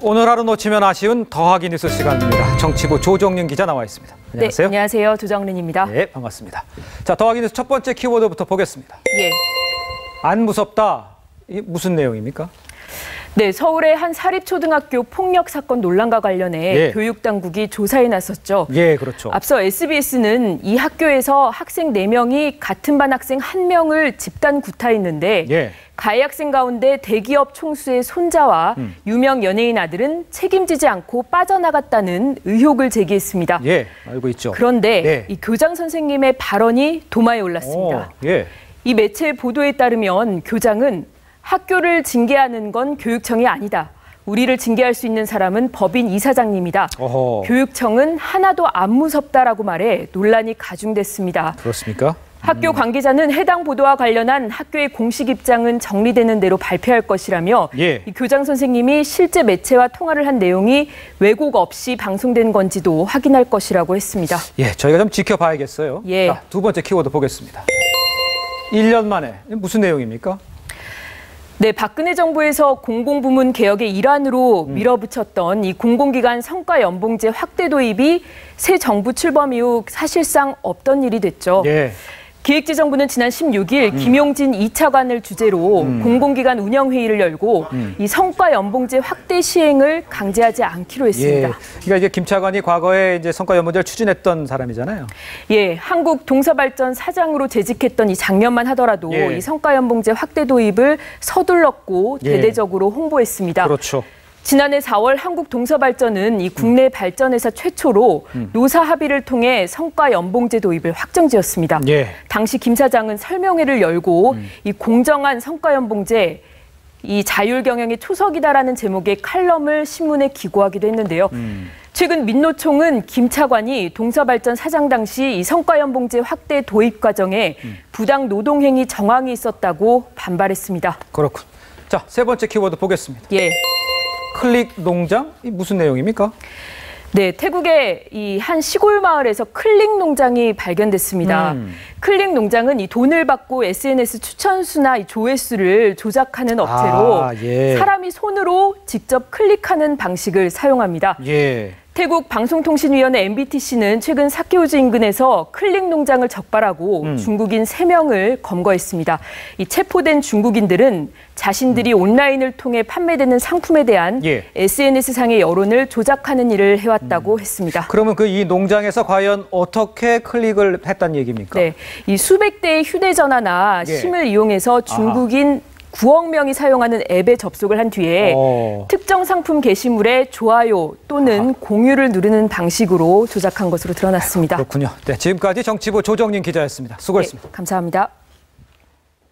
오늘 하루 놓치면 아쉬운 더하기 뉴스 시간입니다. 정치부 조정린 기자 나와 있습니다. 안녕하세요. 네, 안녕하세요. 조정린입니다. 네, 반갑습니다. 자, 더하기 뉴스 첫 번째 키워드부터 보겠습니다. 예. 안 무섭다. 이게 무슨 내용입니까? 네, 서울의 한 사립초등학교 폭력 사건 논란과 관련해 교육당국이 조사에 나섰죠. 예, 그렇죠. 앞서 SBS는 이 학교에서 학생 4명이 같은 반 학생 1명을 집단 구타했는데 가해 학생 가운데 대기업 총수의 손자와 유명 연예인 아들은 책임지지 않고 빠져나갔다는 의혹을 제기했습니다. 예, 알고 있죠. 그런데 이 교장 선생님의 발언이 도마에 올랐습니다. 이 매체 보도에 따르면 교장은 학교를 징계하는 건 교육청이 아니다. 우리를 징계할 수 있는 사람은 법인 이사장님이다. 교육청은 하나도 안 무섭다라고 말해 논란이 가중됐습니다. 그렇습니까? 학교 관계자는 해당 보도와 관련한 학교의 공식 입장은 정리되는 대로 발표할 것이라며 이 교장 선생님이 실제 매체와 통화를 한 내용이 왜곡 없이 방송된 건지도 확인할 것이라고 했습니다. 예, 저희가 좀 지켜봐야겠어요. 자, 두 번째 키워드 보겠습니다. 1년 만에 무슨 내용입니까? 네, 박근혜 정부에서 공공부문 개혁의 일환으로 밀어붙였던 이 공공기관 성과연봉제 확대 도입이 새 정부 출범 이후 사실상 없던 일이 됐죠. 기획재정부는 지난 16일 김용진 2차관을 주재로 공공기관 운영회의를 열고 이 성과연봉제 확대 시행을 강제하지 않기로 했습니다. 그러니까 이제 김 차관이 과거에 이제 성과연봉제를 추진했던 사람이잖아요. 예, 한국동서발전 사장으로 재직했던 이 작년만 하더라도 이 성과연봉제 확대 도입을 서둘렀고 대대적으로 홍보했습니다. 그렇죠. 지난해 4월 한국동서발전은 이 국내 발전회사 최초로 노사 합의를 통해 성과연봉제 도입을 확정지었습니다. 당시 김 사장은 설명회를 열고 이 공정한 성과연봉제, 이 자율경영의 초석이다라는 제목의 칼럼을 신문에 기고하기도 했는데요. 최근 민노총은 김 차관이 동서발전 사장 당시 이 성과연봉제 확대 도입 과정에 부당 노동행위 정황이 있었다고 반발했습니다. 그렇군. 자, 세 번째 키워드 보겠습니다. 클릭 농장? 이 무슨 내용입니까? 네, 태국의 이 한 시골 마을에서 클릭 농장이 발견됐습니다. 클릭 농장은 이 돈을 받고 SNS 추천수나 이 조회수를 조작하는 업체로 사람이 손으로 직접 클릭하는 방식을 사용합니다. 태국 방송통신위원회 MBTC는 최근 사케오즈 인근에서 클릭 농장을 적발하고 중국인 3명을 검거했습니다. 이 체포된 중국인들은 자신들이 온라인을 통해 판매되는 상품에 대한 SNS상의 여론을 조작하는 일을 해왔다고 했습니다. 그러면 그 이 농장에서 과연 어떻게 클릭을 했다는 얘기입니까? 네, 이 수백 대의 휴대전화나 심을 이용해서 중국인 9억 명이 사용하는 앱에 접속을 한 뒤에 특정 상품 게시물에 좋아요 또는 공유를 누르는 방식으로 조작한 것으로 드러났습니다. 그렇군요. 네, 지금까지 정치부 조정린 기자였습니다. 수고했습니다. 감사합니다.